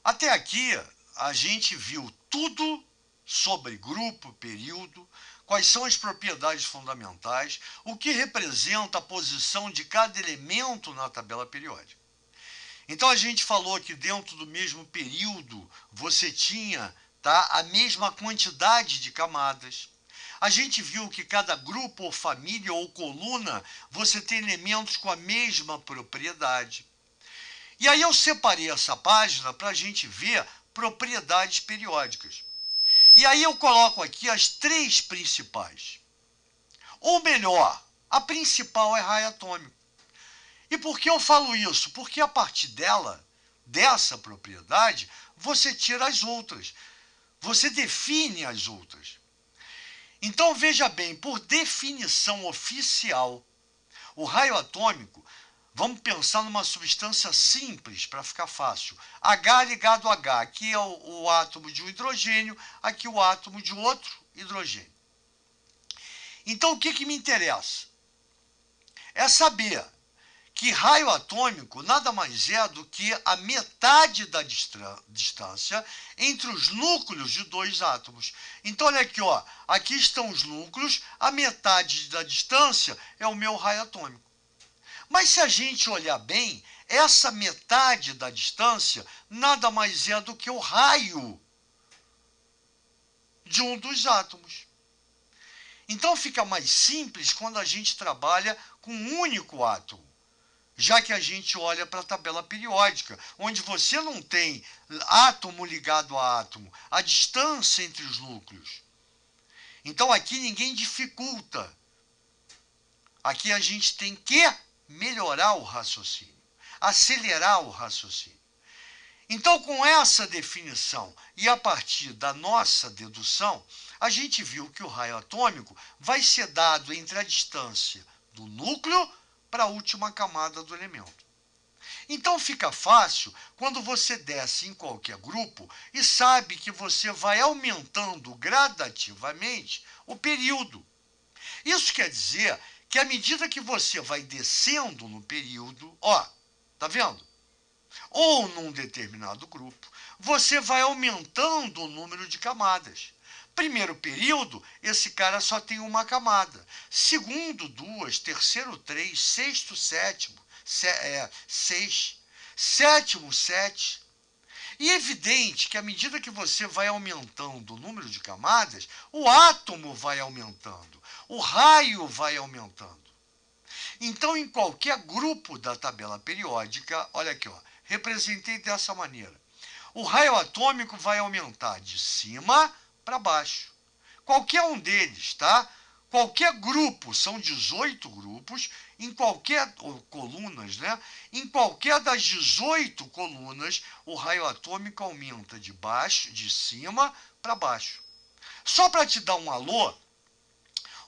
Até aqui, a gente viu tudo sobre grupo, período, quais são as propriedades fundamentais, o que representa a posição de cada elemento na tabela periódica. Então a gente falou que dentro do mesmo período você tinha, tá, a mesma quantidade de camadas. A gente viu que cada grupo, ou família, ou coluna, você tem elementos com a mesma propriedade. E aí eu separei essa página para a gente ver propriedades periódicas. E aí eu coloco aqui as três principais. Ou melhor, a principal é raio atômico. E por que eu falo isso? Porque a partir dela, dessa propriedade, você tira as outras. Você define as outras. Então veja bem, por definição oficial, o raio atômico, vamos pensar numa substância simples para ficar fácil. H ligado a H, aqui é o átomo de um hidrogênio, aqui o átomo de outro hidrogênio. Então o que me interessa? É saber que raio atômico nada mais é do que a metade da distância entre os núcleos de dois átomos. Então, olha aqui, ó, aqui estão os núcleos, a metade da distância é o meu raio atômico. Mas se a gente olhar bem, essa metade da distância nada mais é do que o raio de um dos átomos. Então fica mais simples quando a gente trabalha com um único átomo, já que a gente olha para a tabela periódica, onde você não tem átomo ligado a átomo, a distância entre os núcleos. Então aqui ninguém dificulta. Aqui a gente tem que melhorar o raciocínio, acelerar o raciocínio. Então, com essa definição e a partir da nossa dedução, a gente viu que o raio atômico vai ser dado entre a distância do núcleo para a última camada do elemento. Então fica fácil quando você desce em qualquer grupo e sabe que você vai aumentando gradativamente o período. Isso quer dizer que à medida que você vai descendo no período, ó, tá vendo? Ou num determinado grupo, você vai aumentando o número de camadas. Primeiro período, esse cara só tem uma camada. Segundo, duas. Terceiro, três. Sexto, sétimo, seis. Sétimo, sete. E é evidente que à medida que você vai aumentando o número de camadas, o átomo vai aumentando, o raio vai aumentando. Então, em qualquer grupo da tabela periódica, olha aqui, ó, representei dessa maneira. O raio atômico vai aumentar de cima para baixo. Qualquer um deles, tá? Qualquer grupo, são 18 grupos, em qualquer, ou colunas, né? Em qualquer das 18 colunas, o raio atômico aumenta de baixo, de cima para baixo. Só para te dar um alô,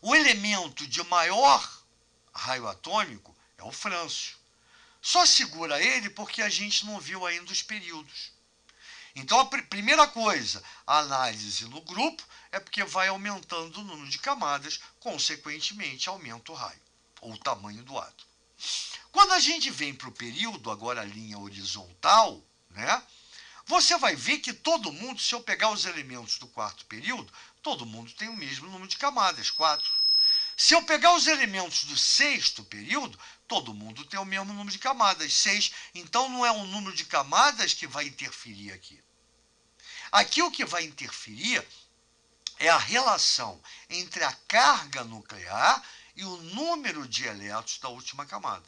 o elemento de maior raio atômico é o frâncio. Só segura ele porque a gente não viu ainda os períodos. Então, a primeira coisa, a análise no grupo é porque vai aumentando o número de camadas, consequentemente aumenta o raio, ou o tamanho do átomo. Quando a gente vem para o período, agora a linha horizontal, né? Você vai ver que todo mundo, se eu pegar os elementos do quarto período, todo mundo tem o mesmo número de camadas, 4. Se eu pegar os elementos do sexto período, todo mundo tem o mesmo número de camadas, 6. Então não é o número de camadas que vai interferir aqui. Aqui o que vai interferir é a relação entre a carga nuclear e o número de elétrons da última camada.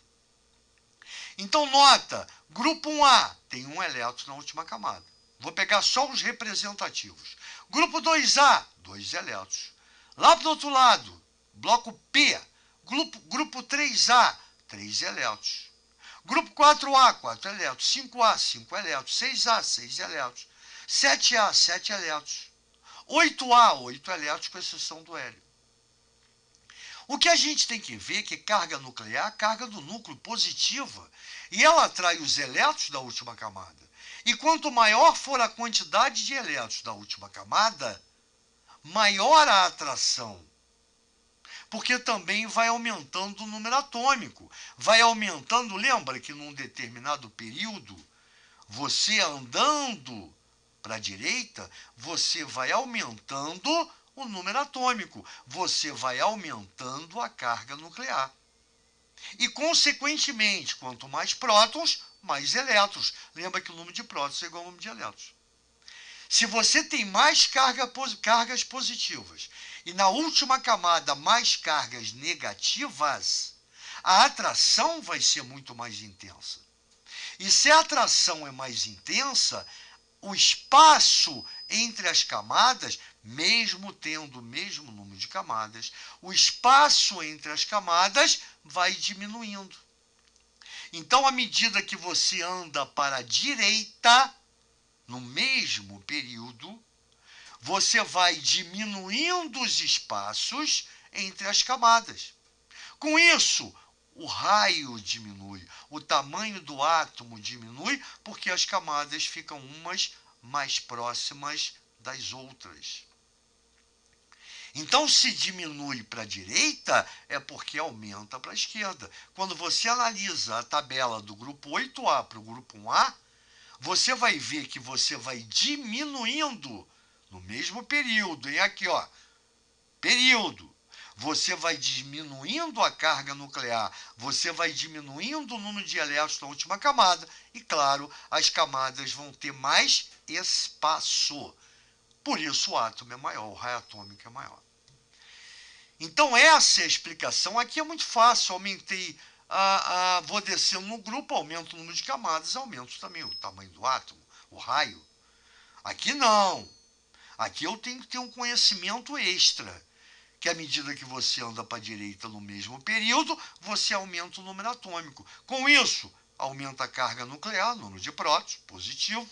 Então nota, grupo 1A tem um elétron na última camada. Vou pegar só os representativos. Grupo 2A, 2 elétrons. Lá do outro lado, bloco P, grupo 3A, 3 elétrons. Grupo 4A, 4 elétrons. 5A, 5 elétrons. 6A, 6 elétrons. 7A, 7 elétrons. 8A, 8 elétrons, com exceção do hélio. O que a gente tem que ver é que carga nuclear é a carga do núcleo positiva, e ela atrai os elétrons da última camada. E quanto maior for a quantidade de elétrons da última camada, maior a atração. Porque também vai aumentando o número atômico. Vai aumentando, lembra que num determinado período, Você andando para a direita, você vai aumentando o número atômico, você vai aumentando a carga nuclear. E, consequentemente, quanto mais prótons, mais elétrons. Lembra que o número de prótons é igual ao número de elétrons. Se você tem mais cargas positivas e na última camada mais cargas negativas, a atração vai ser muito mais intensa. E se a atração é mais intensa, o espaço entre as camadas, mesmo tendo o mesmo número de camadas, o espaço entre as camadas vai diminuindo. Então, à medida que você anda para a direita, no mesmo período, você vai diminuindo os espaços entre as camadas. Com isso, o raio diminui, o tamanho do átomo diminui, porque as camadas ficam umas mais próximas das outras. Então, se diminui para a direita, é porque aumenta para a esquerda. Quando você analisa a tabela do grupo 8A para o grupo 1A, você vai ver que você vai diminuindo no mesmo período, hein? Aqui, ó, período. Você vai diminuindo a carga nuclear, você vai diminuindo o número de elétrons na última camada e, claro, as camadas vão ter mais espaço. Por isso o átomo é maior, o raio atômico é maior. Então essa é a explicação. Aqui é muito fácil, aumentei, vou descendo no grupo, aumento o número de camadas, aumento também o tamanho do átomo, o raio. Aqui não. Aqui eu tenho que ter um conhecimento extra, que à medida que você anda para a direita no mesmo período, você aumenta o número atômico. Com isso, aumenta a carga nuclear, número de prótons, positivo,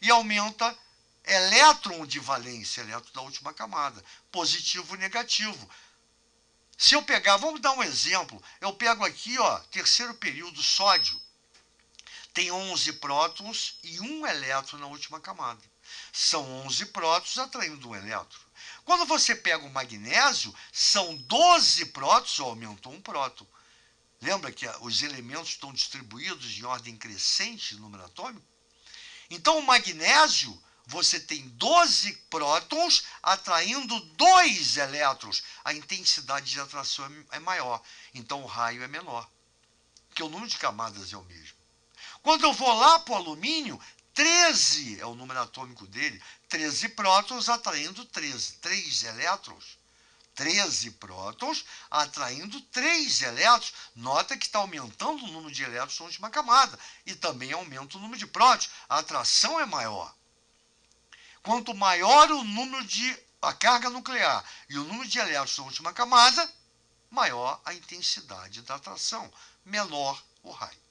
e aumenta elétron de valência, elétron da última camada, positivo e negativo. Se eu pegar, vamos dar um exemplo, eu pego aqui, ó, terceiro período, sódio, tem 11 prótons e 1 elétron na última camada. São 11 prótons atraindo um elétron. Quando você pega o magnésio, são 12 prótons, aumentou um próton. Lembra que os elementos estão distribuídos em ordem crescente no número atômico? Então, o magnésio, você tem 12 prótons atraindo 2 elétrons. A intensidade de atração é maior, então o raio é menor, porque o número de camadas é o mesmo. Quando eu vou lá para o alumínio, 13 é o número atômico dele, 13 prótons atraindo 3 elétrons. 13 prótons atraindo 3 elétrons. Nota que está aumentando o número de elétrons na última camada. E também aumenta o número de prótons. A atração é maior. Quanto maior o número a carga nuclear e o número de elétrons na última camada, maior a intensidade da atração, menor o raio.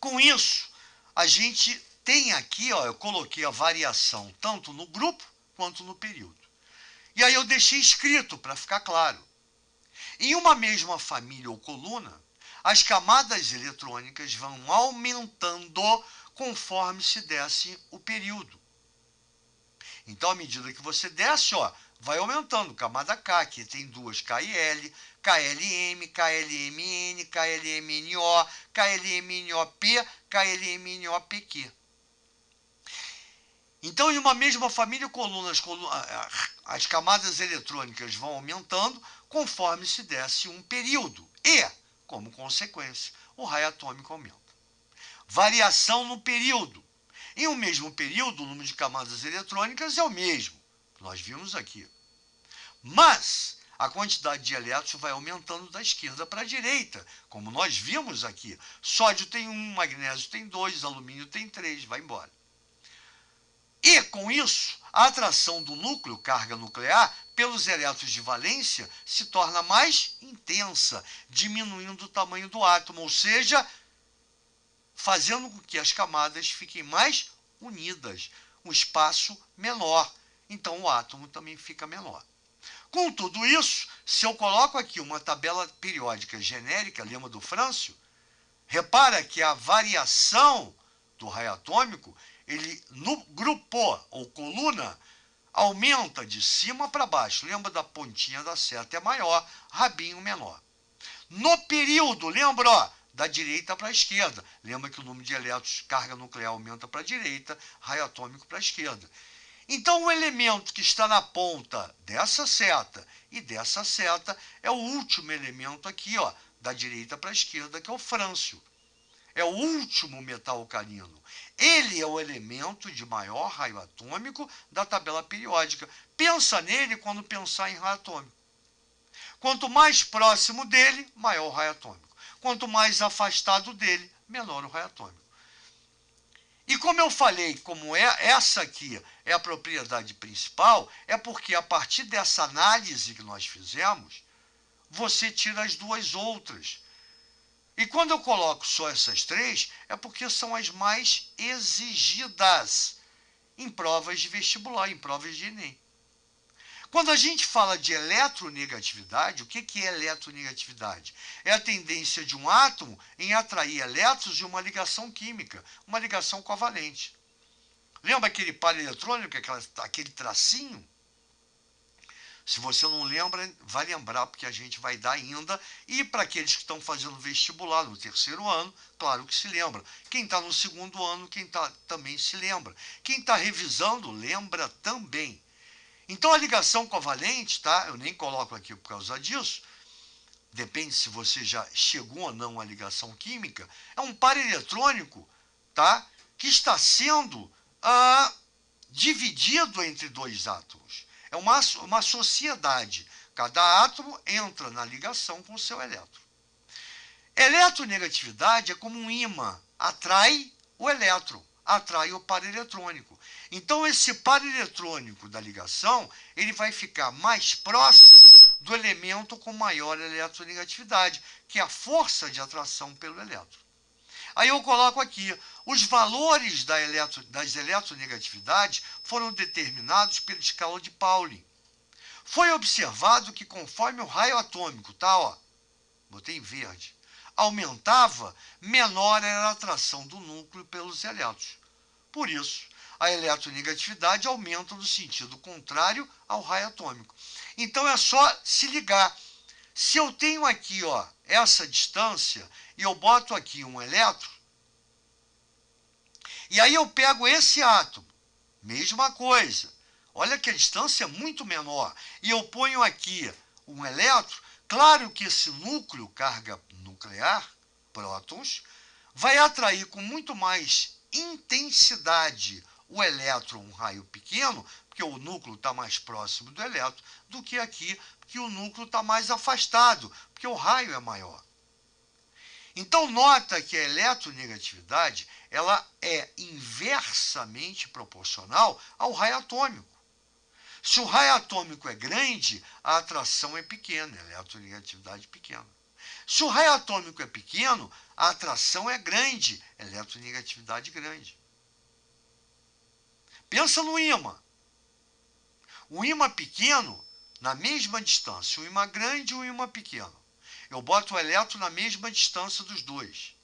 Com isso, a gente tem aqui, ó, eu coloquei a variação tanto no grupo quanto no período. E aí eu deixei escrito para ficar claro. Em uma mesma família ou coluna, as camadas eletrônicas vão aumentando conforme se desce o período. Então, à medida que você desce, ó, vai aumentando. Camada K, que tem duas KL, KLM, KLMN, KLMNO, KLMNOP, KLMNOPQ. Então, em uma mesma família, as camadas eletrônicas vão aumentando conforme se desce um período. E, como consequência, o raio atômico aumenta. Variação no período. Em um mesmo período, o número de camadas eletrônicas é o mesmo. Nós vimos aqui. Mas a quantidade de elétrons vai aumentando da esquerda para a direita, como nós vimos aqui. Sódio tem 1, magnésio tem 2, alumínio tem 3, vai embora. E, com isso, a atração do núcleo, carga nuclear, pelos elétrons de valência se torna mais intensa, diminuindo o tamanho do átomo, ou seja, fazendo com que as camadas fiquem mais unidas, um espaço menor. Então, o átomo também fica menor. Com tudo isso, se eu coloco aqui uma tabela periódica genérica, lema do Frâncio, repara que a variação do raio atômico, ele no grupo ou coluna, aumenta de cima para baixo. Lembra da pontinha da seta é maior, rabinho menor. No período, lembra, ó, da direita para a esquerda. Lembra que o número de elétrons, carga nuclear aumenta para a direita, raio atômico para a esquerda. Então, o elemento que está na ponta dessa seta e dessa seta é o último elemento aqui, ó, da direita para a esquerda, que é o frâncio. É o último metal alcalino. Ele é o elemento de maior raio atômico da tabela periódica. Pensa nele quando pensar em raio atômico. Quanto mais próximo dele, maior o raio atômico. Quanto mais afastado dele, menor o raio atômico. E como eu falei, como essa aqui é a propriedade principal, é porque a partir dessa análise que nós fizemos, você tira as duas outras. E quando eu coloco só essas três, é porque são as mais exigidas em provas de vestibular, em provas de Enem. Quando a gente fala de eletronegatividade, o que é eletronegatividade? É a tendência de um átomo em atrair elétrons de uma ligação química, uma ligação covalente. Lembra aquele par eletrônico, aquele tracinho? Se você não lembra, vai lembrar, porque a gente vai dar ainda. E para aqueles que estão fazendo vestibular no terceiro ano, claro que se lembra. Quem está no segundo ano, também se lembra. Quem está revisando, lembra também. Então, a ligação covalente, tá? Eu nem coloco aqui por causa disso, depende se você já chegou ou não à ligação química, é um par eletrônico, tá? Que está sendo dividido entre dois átomos. É uma sociedade. Cada átomo entra na ligação com o seu elétron. Eletronegatividade é como um ímã, atrai o elétron, atrai o par eletrônico. Então, esse par eletrônico da ligação, ele vai ficar mais próximo do elemento com maior eletronegatividade, que é a força de atração pelo elétron. Aí eu coloco aqui, os valores das eletronegatividades foram determinados pela escala de Pauling. Foi observado que conforme o raio atômico, tá, ó, botei em verde, aumentava, menor era a atração do núcleo pelos elétrons. Por isso, a eletronegatividade aumenta no sentido contrário ao raio atômico. Então é só se ligar. Se eu tenho aqui, ó, essa distância e eu boto aqui um elétron, e aí eu pego esse átomo, mesma coisa. Olha que a distância é muito menor. E eu ponho aqui um elétron, claro que esse núcleo, carga nuclear, prótons, vai atrair com muito mais intensidade o elétron, um raio pequeno, porque o núcleo está mais próximo do elétron, do que aqui, porque o núcleo está mais afastado, porque o raio é maior. Então, nota que a eletronegatividade ela é inversamente proporcional ao raio atômico. Se o raio atômico é grande, a atração é pequena, a eletronegatividade pequena. Se o raio atômico é pequeno, a atração é grande, a eletronegatividade grande. Pensa no ímã. O ímã pequeno, na mesma distância, o ímã grande e o ímã pequeno. Eu boto o elétron na mesma distância dos dois.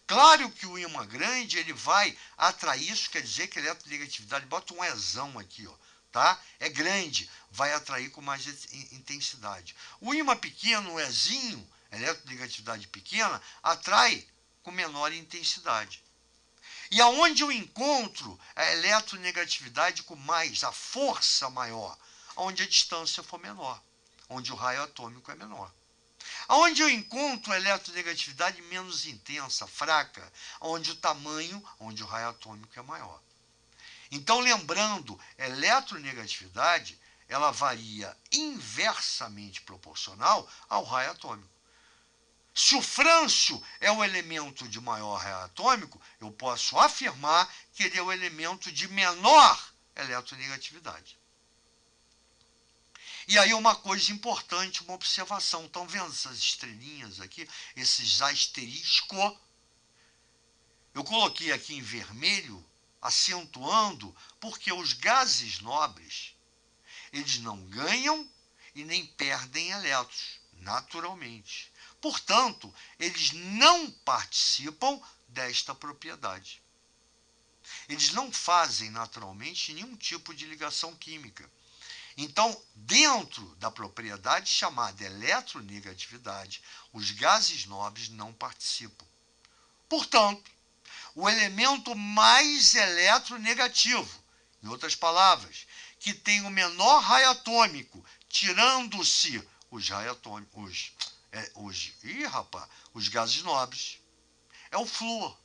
Claro que o ímã grande ele vai atrair, isso quer dizer que a eletronegatividade, bota um Ezão aqui, ó, tá? É grande, vai atrair com mais intensidade. O ímã pequeno, o Ezinho, eletronegatividade pequena, atrai com menor intensidade. E aonde eu encontro a eletronegatividade com mais, a força maior? Onde a distância for menor, onde o raio atômico é menor. Aonde eu encontro a eletronegatividade menos intensa, fraca, onde o tamanho, onde o raio atômico é maior. Então, lembrando, eletronegatividade, ela varia inversamente proporcional ao raio atômico. Se o frâncio é o elemento de maior raio atômico, eu posso afirmar que ele é o elemento de menor eletronegatividade. E aí uma coisa importante, uma observação. Estão vendo essas estrelinhas aqui? Esses asteriscos? Eu coloquei aqui em vermelho, acentuando, porque os gases nobres, eles não ganham e nem perdem elétrons, naturalmente. Portanto, eles não participam desta propriedade. Eles não fazem naturalmente nenhum tipo de ligação química. Então, dentro da propriedade chamada eletronegatividade, os gases nobres não participam. Portanto, o elemento mais eletronegativo, em outras palavras, que tem o menor raio atômico, tirando-se os raios atômicos, os gases nobres, é o flúor.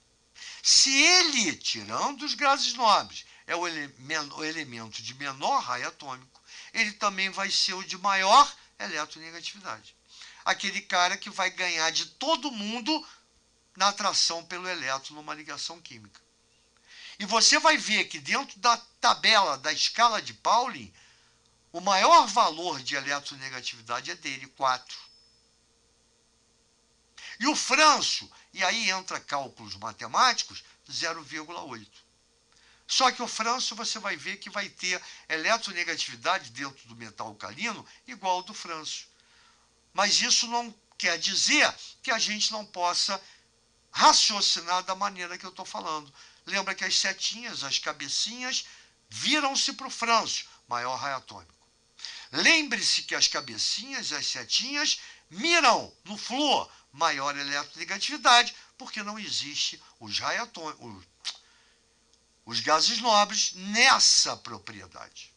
Se ele, tirando os gases nobres, é o elemento de menor raio atômico, ele também vai ser o de maior eletronegatividade. Aquele cara que vai ganhar de todo mundo na atração pelo elétron numa ligação química. E você vai ver que dentro da tabela da escala de Pauling, o maior valor de eletronegatividade é dele, 4. E o Frâncio, e aí entra cálculos matemáticos, 0,8. Só que o Frâncio você vai ver que vai ter eletronegatividade dentro do metal alcalino igual ao do Frâncio. Mas isso não quer dizer que a gente não possa raciocinar da maneira que eu estou falando. Lembra que as setinhas, as cabecinhas, viram-se para o Frâncio, maior raio atômico. Lembre-se que as cabecinhas e as setinhas miram no flúor, maior eletronegatividade, porque não existe os gases nobres nessa propriedade.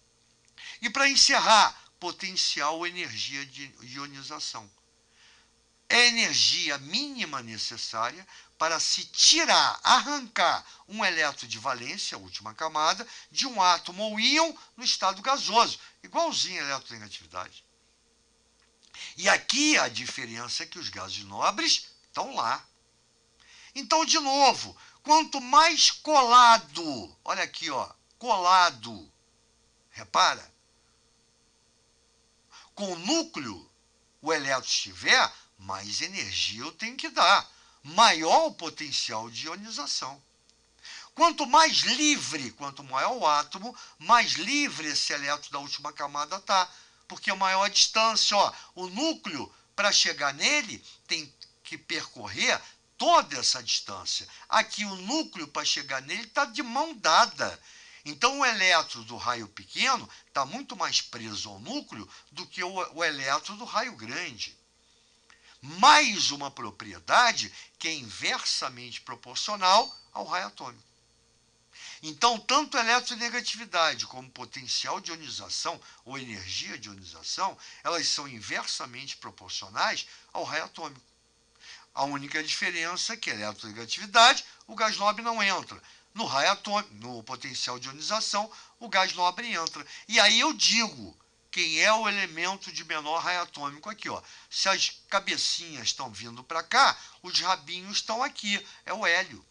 E para encerrar, potencial ou energia de ionização. É a energia mínima necessária para se tirar, arrancar um elétron de valência, a última camada, de um átomo ou íon no estado gasoso, igualzinho a eletronegatividade. E aqui a diferença é que os gases nobres estão lá. Então, de novo, quanto mais colado, olha aqui, ó, colado, repara, com o núcleo o elétron estiver, mais energia eu tenho que dar, maior o potencial de ionização. Quanto mais livre, quanto maior o átomo, mais livre esse elétron da última camada está, porque a maior distância, ó, o núcleo, para chegar nele, tem que percorrer toda essa distância. Aqui o núcleo, para chegar nele, está de mão dada. Então, o elétron do raio pequeno está muito mais preso ao núcleo do que o elétron do raio grande. Mais uma propriedade que é inversamente proporcional ao raio atômico. Então, tanto eletronegatividade como potencial de ionização ou energia de ionização, elas são inversamente proporcionais ao raio atômico. A única diferença é que a eletronegatividade, o gás nobre não entra. No raio atômico, no potencial de ionização, o gás nobre entra. E aí eu digo quem é o elemento de menor raio atômico aqui, ó. Se as cabecinhas estão vindo para cá, os rabinhos estão aqui, é o hélio.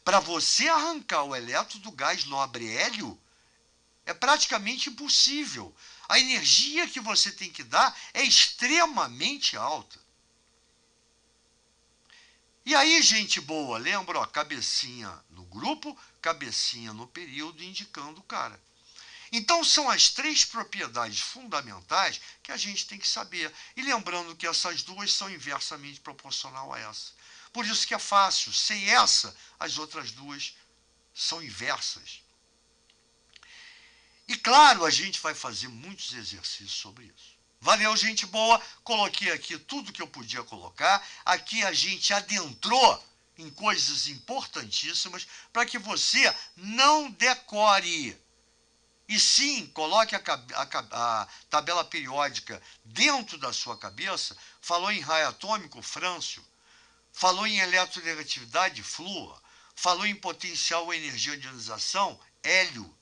Para você arrancar o elétron do gás nobre hélio, é praticamente impossível. A energia que você tem que dar é extremamente alta. E aí, gente boa, lembra, ó, cabecinha no grupo, cabecinha no período, indicando o cara. Então, são as 3 propriedades fundamentais que a gente tem que saber. E lembrando que essas duas são inversamente proporcional a essa. Por isso que é fácil. Sem essa, as outras duas são inversas. E claro, a gente vai fazer muitos exercícios sobre isso. Valeu, gente boa. Coloquei aqui tudo que eu podia colocar. Aqui a gente adentrou em coisas importantíssimas para que você não decore. E sim, coloque a tabela periódica dentro da sua cabeça. Falou em raio atômico, Frâncio. Falou em eletronegatividade, flúor. Falou em potencial ou energia de ionização, hélio.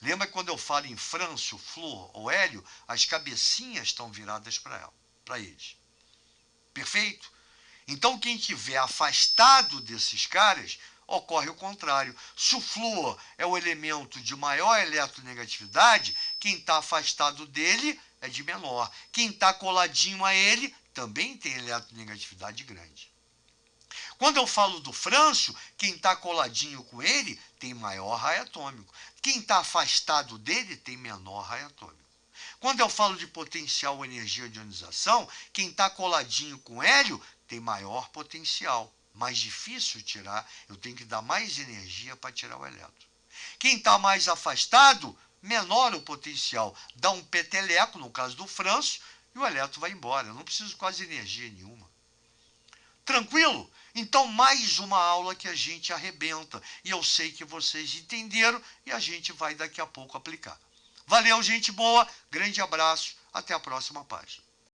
Lembra que quando eu falo em Frâncio, flúor ou hélio, as cabecinhas estão viradas para eles. Perfeito? Então, quem estiver afastado desses caras, ocorre o contrário. Se o flúor é o elemento de maior eletronegatividade, quem está afastado dele é de menor. Quem está coladinho a ele também tem eletronegatividade grande. Quando eu falo do Frâncio, quem está coladinho com ele tem maior raio atômico. Quem está afastado dele tem menor raio atômico. Quando eu falo de potencial ou energia de ionização, quem está coladinho com hélio tem maior potencial. Mais difícil tirar, eu tenho que dar mais energia para tirar o elétron. Quem está mais afastado menor o potencial. Dá um peteleco, no caso do Franço, e o elétron vai embora. Eu não preciso quase energia nenhuma. Tranquilo? Então, mais uma aula que a gente arrebenta. E eu sei que vocês entenderam e a gente vai daqui a pouco aplicar. Valeu, gente boa. Grande abraço. Até a próxima página.